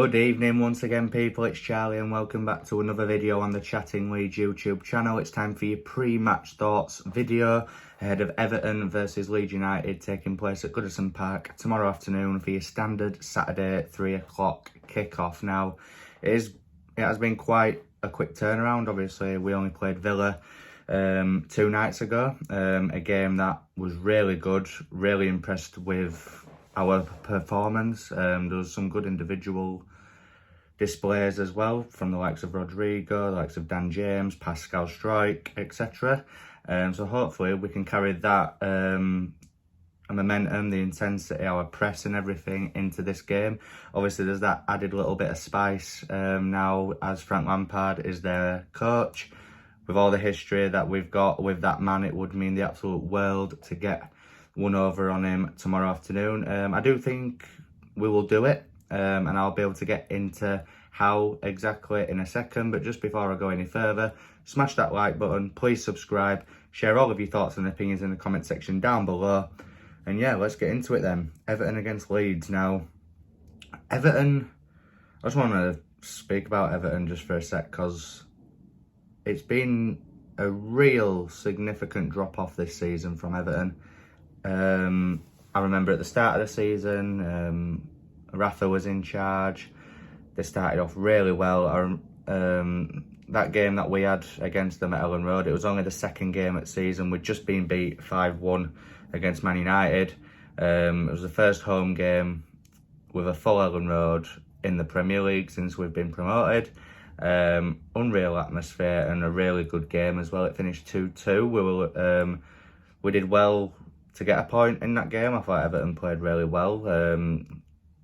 Good evening once again, people. It's Charlie and welcome back to another video on the Chatting Leeds YouTube channel. It's time for your pre-match thoughts video ahead of Everton versus Leeds United taking place at Goodison Park tomorrow afternoon for your standard Saturday 3 o'clock kickoff. Now, it has been quite a quick turnaround. Obviously, we only played Villa 2 nights ago. A game that was really good, really impressed with our performance. There was some good individual displays as well from the likes of Rodrigo, the likes of Dan James, Pascal Struijk, etc. So hopefully we can carry that momentum, the intensity, our press and everything into this game. Obviously there's that added little bit of spice now as Frank Lampard is their coach. With all the history that we've got with that man, it would mean the absolute world to get one over on him tomorrow afternoon. I do think we will do it, and I'll be able to get into how exactly in a second. But just before I go any further, smash that like button, please subscribe, share all of your thoughts and opinions in the comment section down below. And yeah, let's get into it then. Everton against Leeds. Now, Everton, I just want to speak about Everton just for a sec, because it's been a real significant drop off this season from Everton. I remember at the start of the season, Rafa was in charge. They started off really well. That game that we had against them at Ellen Road, it was only the second game at season. We'd just been beat 5-1 against Man United. It was the first home game with a full Ellen Road in the Premier League since we've been promoted. Unreal atmosphere and a really good game as well. It finished 2-2. We did well to get a point in that game. I thought Everton played really well.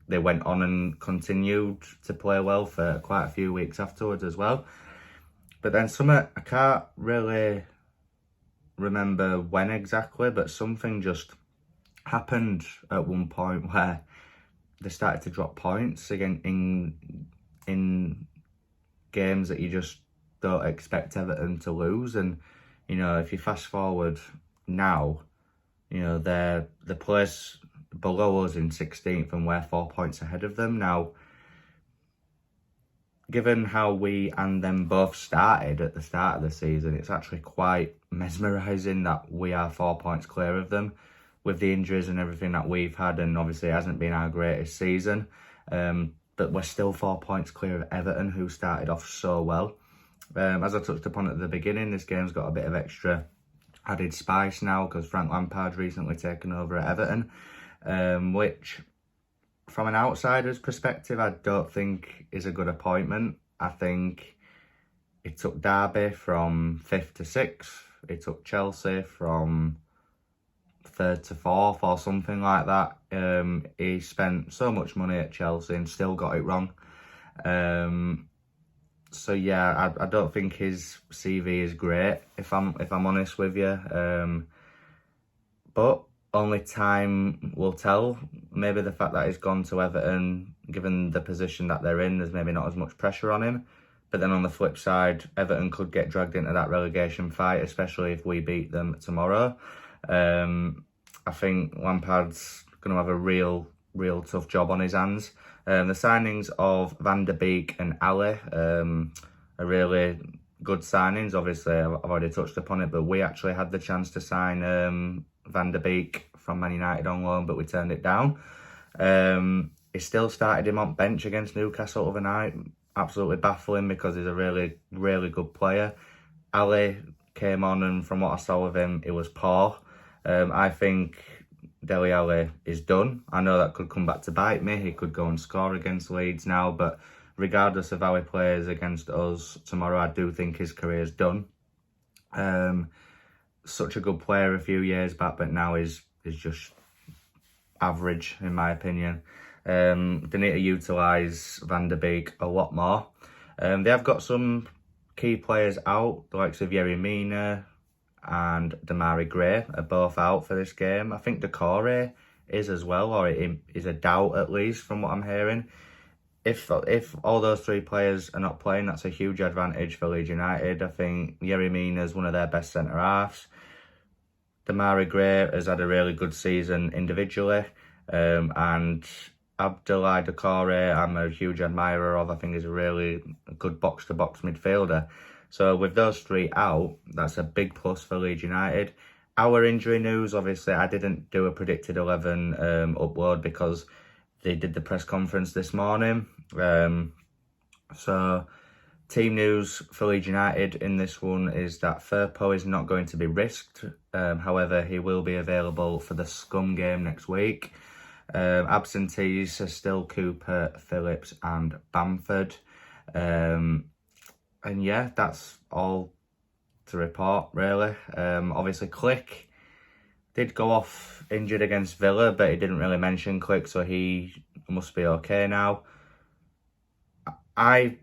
They went on and continued to play well for quite a few weeks afterwards as well. But then I can't really remember when exactly, but something just happened at one point where they started to drop points again in games that you just don't expect Everton to lose. And, you know, if you fast forward now, you know, they're the place below us in 16th and we're 4 points ahead of them. Now, given how we and them both started at the start of the season, it's actually quite mesmerising that we are 4 points clear of them with the injuries and everything that we've had. And obviously it hasn't been our greatest season, but we're still 4 points clear of Everton, who started off so well. As I touched upon at the beginning, this game's got a bit of extra added spice now because Frank Lampard's recently taken over at Everton, which from an outsider's perspective I don't think is a good appointment. I think it took Derby from 5th to 6th, it took Chelsea from 3rd to 4th or something like that. He spent so much money at Chelsea and still got it wrong. So yeah, I don't think his CV is great, if I'm honest with you. But only time will tell. Maybe the fact that he's gone to Everton, given the position that they're in, there's maybe not as much pressure on him. But then on the flip side, Everton could get dragged into that relegation fight, especially if we beat them tomorrow. I think Lampard's going to have a real tough job on his hands. The signings of Van der Beek and Ali are really good signings. Obviously, I've already touched upon it, but we actually had the chance to sign Van der Beek from Man United on loan, but we turned it down. He still started him on bench against Newcastle overnight. Absolutely baffling because he's a really good player. Ali came on, and from what I saw of him, it was poor. I think Dele Alli is done. I know that could come back to bite me. He could go and score against Leeds now, but regardless of how he plays against us tomorrow, I do think his career's done. Such a good player a few years back, but now is just average in my opinion. They need to utilise Van der Beek a lot more. They have got some key players out, the likes of Yerry Mina and Demarai Gray are both out for this game. I think Decore is as well, or it is a doubt at least from what I'm hearing. If all those three players are not playing, that's a huge advantage for Leeds United. I think Yerry Mina is one of their best centre-halves. Demarai Gray has had a really good season individually, and Abdoulaye Doucouré, I'm a huge admirer of. I think he's a really good box-to-box midfielder. So with those three out, that's a big plus for Leeds United. Our injury news, obviously, I didn't do a predicted 11 upload because they did the press conference this morning. So team news for Leeds United in this one is that Firpo is not going to be risked. However, he will be available for the Scum game next week. Absentees are still Cooper, Phillips and Bamford. And yeah, that's all to report, really. Obviously, Click did go off injured against Villa, but he didn't really mention Click, so he must be okay now. I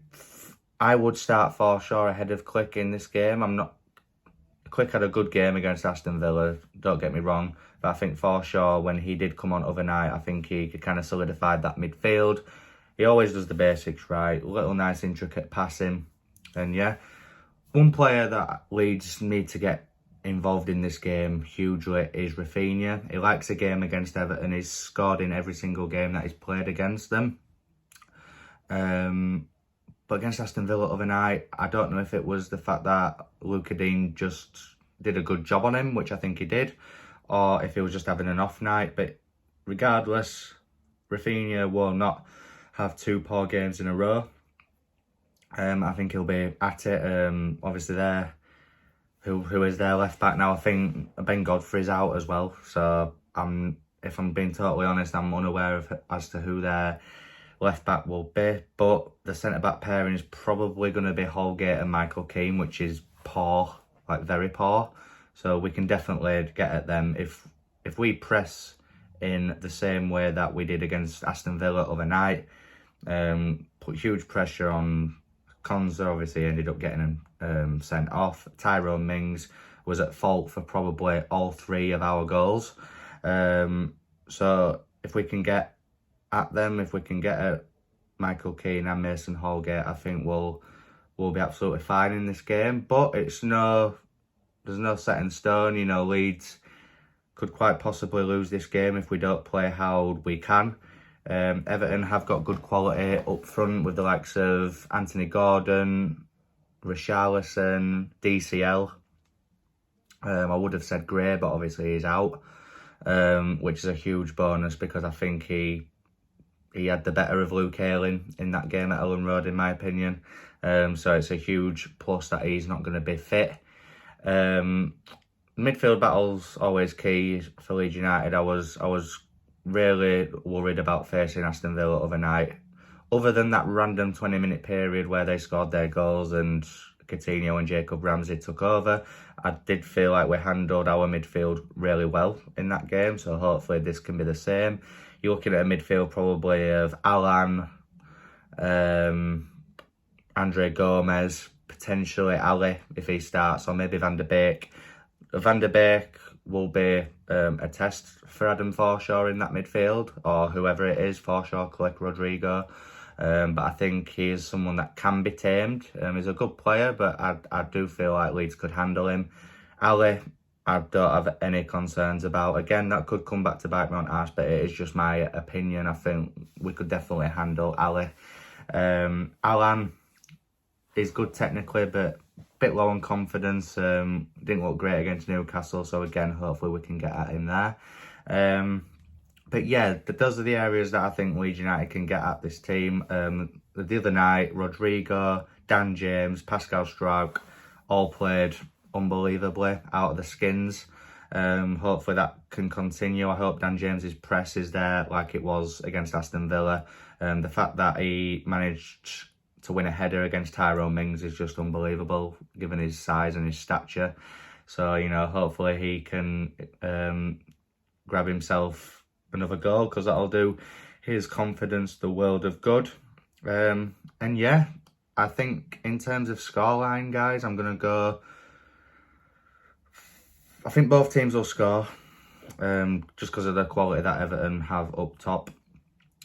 would start Forshaw ahead of Click in this game. Click had a good game against Aston Villa, don't get me wrong, but I think Forshaw, when he did come on other night, I think he could kind of solidify that midfield. He always does the basics right, little nice intricate passing, and yeah. One player that Leeds need to get involved in this game hugely is Rafinha. He likes a game against Everton. He's scored in every single game that he's played against them. But against Aston Villa other night, I don't know if it was the fact that Luka Dean just did a good job on him, which I think he did, or if he was just having an off night. But regardless, Rafinha will not have two poor games in a row. I think he'll be at it. Obviously, who is their left back now? I think Ben Godfrey's out as well. So if I'm being totally honest, I'm unaware as to who their left back will be. But the centre back pairing is probably going to be Holgate and Michael Keane, which is poor, like very poor. So we can definitely get at them if we press in the same way that we did against Aston Villa overnight. Put huge pressure on. Konza obviously ended up getting sent off. Tyrone Mings was at fault for probably all three of our goals. So if we can get at them, if we can get at Michael Keane and Mason Holgate, I think we'll be absolutely fine in this game. But there's no set in stone. You know, Leeds could quite possibly lose this game if we don't play how we can. Everton have got good quality up front with the likes of Anthony Gordon, Richarlison, DCL. I would have said Gray, but obviously he's out, which is a huge bonus because I think he had the better of Luke Ayling in that game at Ellen Road, in my opinion. So it's a huge plus that he's not going to be fit. Midfield battle's always key for Leeds United. I was really worried about facing Aston Villa overnight. Other than that random 20-minute period where they scored their goals and Coutinho and Jacob Ramsey took over, I did feel like we handled our midfield really well in that game. So hopefully this can be the same. You're looking at a midfield probably of Alan, Andre Gomez, potentially Ali if he starts, or maybe Van der Beek. Van der Beek will be a test for Adam Forshaw in that midfield, or whoever it is, Forshaw, Click, Rodrigo. But I think he is someone that can be tamed. He's a good player, but I do feel like Leeds could handle him. Ali, I don't have any concerns about. Again, that could come back to bite me on arse, but it is just my opinion. I think we could definitely handle Ali. Alan is good technically, but a bit low on confidence. Didn't look great against Newcastle, so again, hopefully we can get at him there. But yeah, those are the areas that I think Leeds United can get at this team. The other night, Rodrigo, Dan James, Pascal Struijk all played unbelievably out of the skins. Hopefully that can continue. I hope Dan James's press is there like it was against Aston Villa. The fact that he managed to win a header against Tyrone Mings is just unbelievable, given his size and his stature. So, you know, hopefully he can grab himself another goal, because that'll do his confidence the world of good. And yeah, I think in terms of scoreline, guys, I'm going to go... I think both teams will score, just because of the quality that Everton have up top.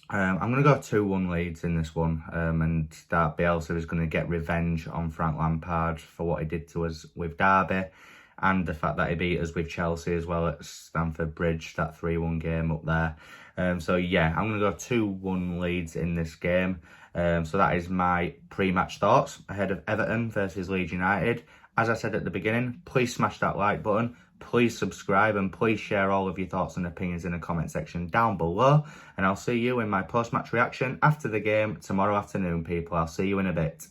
I'm going to go 2-1 Leeds in this one, and that Bielsa is going to get revenge on Frank Lampard for what he did to us with Derby. and the fact that he beat us with Chelsea as well at Stamford Bridge, that 3-1 game up there. So yeah, I'm going to go 2-1 Leeds in this game. So that is my pre-match thoughts ahead of Everton versus Leeds United. As I said at the beginning, please smash that like button, please subscribe, and please share all of your thoughts and opinions in the comment section down below. And I'll see you in my post-match reaction after the game tomorrow afternoon, people. I'll see you in a bit.